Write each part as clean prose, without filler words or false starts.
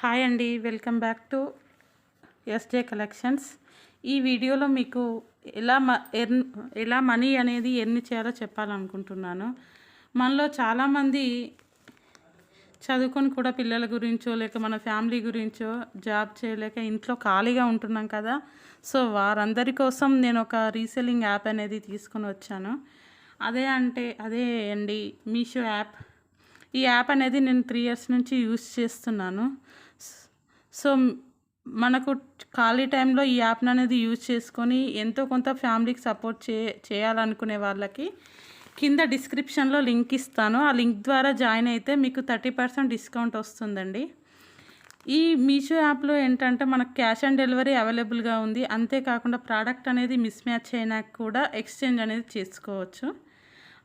Hi అండి, welcome back to SJ collections. ఈ వీడియోలో మీకు ఎలా మనీ అనేది ఎర్న్ చేయాలో చెప్పాలనుకుంటున్నాను. మనలో చాలామంది చదువుకొని కూడా పిల్లల గురించో లేక మన ఫ్యామిలీ గురించో జాబ్ చేయలేక ఇంట్లో ఖాళీగా ఉంటున్నాం కదా. సో వారందరి కోసం నేను ఒక రీసెల్లింగ్ యాప్ అనేది తీసుకొని వచ్చాను. అదే అండి మీషో యాప్. ఈ యాప్ అనేది నేను 3 years నుంచి యూస్ చేస్తున్నాను. సో మనకు ఖాళీ టైంలో ఈ యాప్ని అనేది యూజ్ చేసుకొని ఎంతో కొంత ఫ్యామిలీకి సపోర్ట్ చేయాలనుకునే వాళ్ళకి కింద డిస్క్రిప్షన్లో లింక్ ఇస్తాను. ఆ లింక్ ద్వారా జాయిన్ అయితే మీకు 30% డిస్కౌంట్ వస్తుందండి. ఈ మీషో యాప్లో ఏంటంటే మనకు క్యాష్ ఆన్ డెలివరీ అవైలబుల్గా ఉంది. అంతేకాకుండా ప్రోడక్ట్ అనేది మిస్ మ్యాచ్ అయినా కూడా ఎక్స్చేంజ్ అనేది చేసుకోవచ్చు.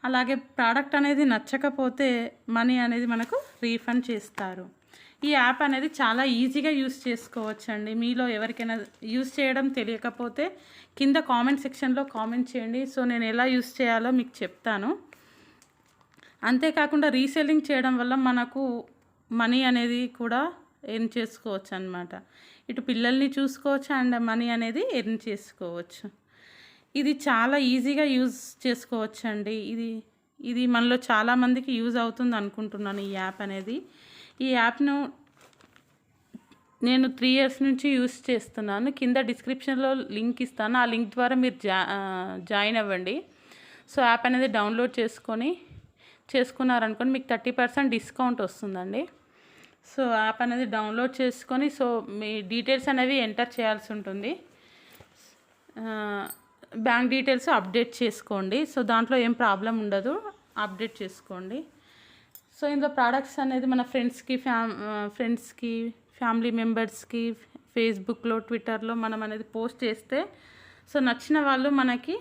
అలాగే ప్రోడక్ట్ అనేది నచ్చకపోతే మనీ అనేది మనకు రీఫండ్ చేస్తారు. ఈ యాప్ అనేది చాలా ఈజీగా యూస్ చేసుకోవచ్చండి. మీలో ఎవరికైనా యూస్ చేయడం తెలియకపోతే కింద కామెంట్ సెక్షన్లో కామెంట్ చేయండి. సో నేను ఎలా యూస్ చేయాలో మీకు చెప్తాను. అంతేకాకుండా రీసెల్లింగ్ చేయడం వల్ల మనకు మనీ అనేది కూడా ఎర్న్ చేసుకోవచ్చు అన్నమాట. ఇటు పిల్లల్ని చూసుకోవచ్చు అండ్ మనీ అనేది ఎర్న్ చేసుకోవచ్చు. ఇది చాలా ఈజీగా యూజ్ చేసుకోవచ్చు అండి. ఇది మనలో చాలామందికి యూజ్ అవుతుంది అనుకుంటున్నాను ఈ యాప్ అనేది. ఈ యాప్ను నేను 3 years నుంచి యూస్ చేస్తున్నాను. కింద డిస్క్రిప్షన్లో లింక్ ఇస్తాను. ఆ లింక్ ద్వారా మీరు జాయిన్ అవ్వండి. సో యాప్ అనేది డౌన్లోడ్ చేసుకున్నారనుకోండి మీకు 30% డిస్కౌంట్ వస్తుందండి. సో యాప్ అనేది డౌన్లోడ్ చేసుకొని సో మీ డీటెయిల్స్ అనేవి ఎంటర్ చేయాల్సి ఉంటుంది. బ్యాంక్ డీటెయిల్స్ అప్డేట్ చేసుకోండి. సో దాంట్లో ఏం ప్రాబ్లం ఉండదు, అప్డేట్ చేసుకోండి. సో ఇందులో ప్రోడక్ట్స్ అనేది మన ఫ్రెండ్స్కి ఫ్యామిలీ మెంబర్స్కి ఫేస్బుక్లో ట్విట్టర్లో మనం అనేది పోస్ట్ చేస్తే సో నచ్చిన వాళ్ళు మనకి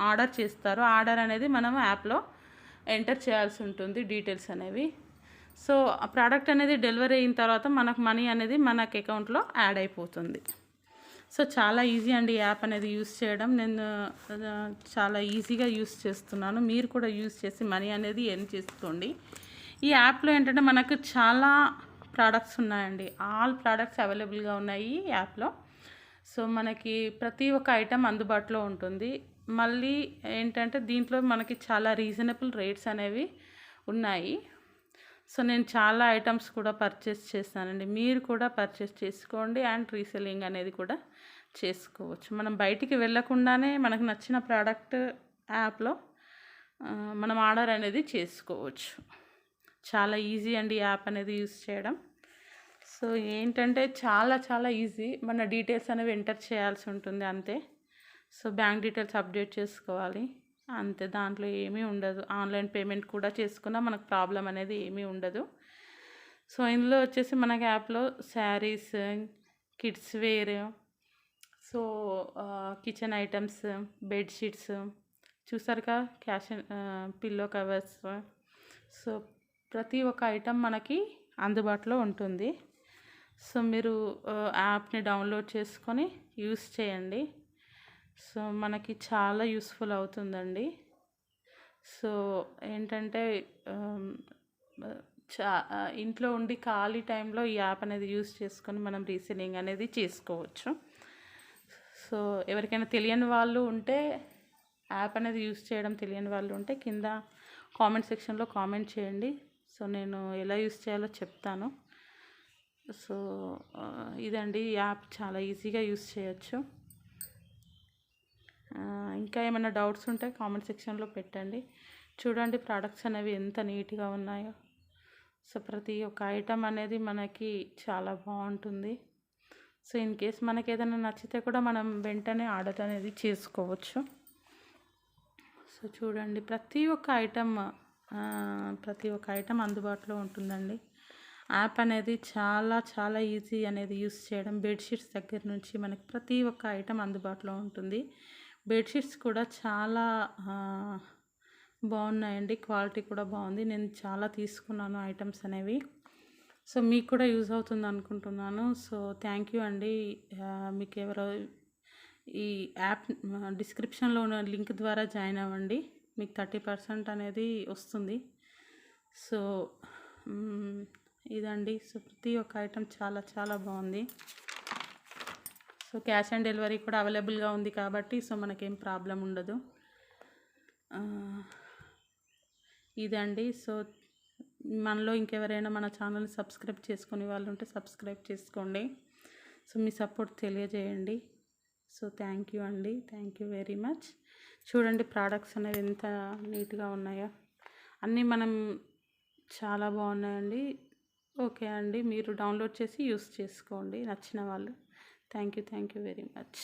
ఆర్డర్ చేస్తారు. ఆర్డర్ అనేది మనం యాప్లో ఎంటర్ చేయాల్సి ఉంటుంది డీటెయిల్స్ అనేవి. సో ఆ ప్రోడక్ట్ అనేది డెలివరీ అయిన తర్వాత మనకు మనీ అనేది మనకి అకౌంట్లో యాడ్ అయిపోతుంది. సో చాలా ఈజీ అండి యాప్ అనేది యూస్ చేయడం. నేను చాలా ఈజీగా యూస్ చేస్తున్నాను. మీరు కూడా యూస్ చేసి మనీ అనేది ఎర్న్ చేసుకోండి. ఈ యాప్లో ఏంటంటే మనకు చాలా ప్రోడక్ట్స్ ఉన్నాయండి. ఆల్ ప్రోడక్ట్స్ అవైలబుల్గా ఉన్నాయి ఈ యాప్లో. సో మనకి ప్రతి ఒక్క ఐటెం అందుబాటులో ఉంటుంది. మళ్ళీ ఏంటంటే దీంట్లో మనకి చాలా రీజనబుల్ రేట్స్ అనేవి ఉన్నాయి. సో నేను చాలా ఐటమ్స్ కూడా పర్చేస్ చేస్తానండి. మీరు కూడా పర్చేస్ చేసుకోండి అండ్ రీసెల్లింగ్ అనేది కూడా చేసుకోవచ్చు. మనం బయటికి వెళ్ళకుండానే మనకు నచ్చిన ప్రోడక్ట్ యాప్లో మనం ఆర్డర్ అనేది చేసుకోవచ్చు. చాలా ఈజీ అండి యాప్ అనేది యూస్ చేయడం. సో ఏంటంటే చాలా ఈజీ. మన డీటెయిల్స్ అనేవి ఎంటర్ చేయాల్సి ఉంటుంది అంతే. సో బ్యాంక్ డీటెయిల్స్ అప్డేట్ చేసుకోవాలి అంతే. దాంట్లో ఏమీ ఉండదు. ఆన్లైన్ పేమెంట్ కూడా చేసుకున్నా మనకు ప్రాబ్లం అనేది ఏమీ ఉండదు. సో ఇందులో వచ్చేసి మనకి యాప్లో saris, kids wear, so kitchen items, bedsheets చూసారుగా, పిల్లో కవర్స్, సో ప్రతి ఒక్క ఐటెం మనకి అందుబాటులో ఉంటుంది. సో మీరు యాప్ని డౌన్లోడ్ చేసుకొని యూస్ చేయండి. సో మనకి చాలా యూస్ఫుల్ అవుతుందండి. సో ఏంటంటే ఇంట్లో ఉండి ఖాళీ టైంలో ఈ యాప్ అనేది యూస్ చేసుకొని మనం రీసెల్లింగ్ అనేది చేసుకోవచ్చు. సో ఎవరికైనా తెలియని వాళ్ళు ఉంటే యాప్ అనేది యూస్ చేయడం తెలియని వాళ్ళు ఉంటే కింద కామెంట్ సెక్షన్లో కామెంట్ చేయండి. సో నేను ఎలా యూస్ చేయాలో చెప్తాను. సో ఇదండి యాప్ చాలా ఈజీగా యూస్ చేయొచ్చు. ఇంకా ఏమైనా డౌట్స్ ఉంటే కామెంట్ సెక్షన్లో పెట్టండి. చూడండి ప్రోడక్ట్స్ అనేవి ఎంత నీట్గా ఉన్నాయో. సో ప్రతి ఒక్క ఐటమ్ అనేది మనకి చాలా బాగుంటుంది. సో ఇన్ కేస్ మనకి ఏదైనా నచ్చితే కూడా మనం వెంటనే ఆర్డర్ అనేది చేసుకోవచ్చు. సో చూడండి ప్రతి ఒక్క ఐటమ్ అందుబాటులో ఉంటుందండి. యాప్ అనేది చాలా ఈజీ అనేది యూస్ చేయడం. బెడ్షీట్స్ దగ్గర నుంచి మనకి ప్రతి ఒక్క ఐటమ్ అందుబాటులో ఉంటుంది. బెడ్షీట్స్ కూడా చాలా బాగున్నాయండి. క్వాలిటీ కూడా బాగుంది. నేను చాలా తీసుకున్నాను ఐటమ్స్ అనేవి. సో మీకు కూడా యూజ్ అవుతుంది అనుకుంటున్నాను. సో థ్యాంక్ యూ అండి. మీకు ఎవరో ఈ యాప్ డిస్క్రిప్షన్లో ఉన్న లింక్ ద్వారా జాయిన్ అవ్వండి. మీకు 30% అనేది వస్తుంది. సో ఇదండి. సో ప్రతి ఒక్క ఐటెం చాలా చాలా బాగుంది. సో క్యాష్ ఆన్ డెలివరీ కూడా అవైలబుల్గా ఉంది కాబట్టి సో మనకేం ప్రాబ్లం ఉండదు. ఇదండి. సో మనలో ఇంకెవరైనా మన ఛానల్ని సబ్స్క్రైబ్ చేసుకునే వాళ్ళు ఉంటే సబ్స్క్రైబ్ చేసుకోండి. సో మీ సపోర్ట్ తెలియజేయండి. సో థ్యాంక్ యూ అండి. Thank you very much. చూడండి ప్రోడక్ట్స్ అనేవి ఎంత నీట్గా ఉన్నాయో. అన్నీ మనం చాలా బాగున్నాయండి. ఓకే అండి, మీరు డౌన్లోడ్ చేసి యూస్ చేసుకోండి నచ్చిన వాళ్ళు. Thank you very much.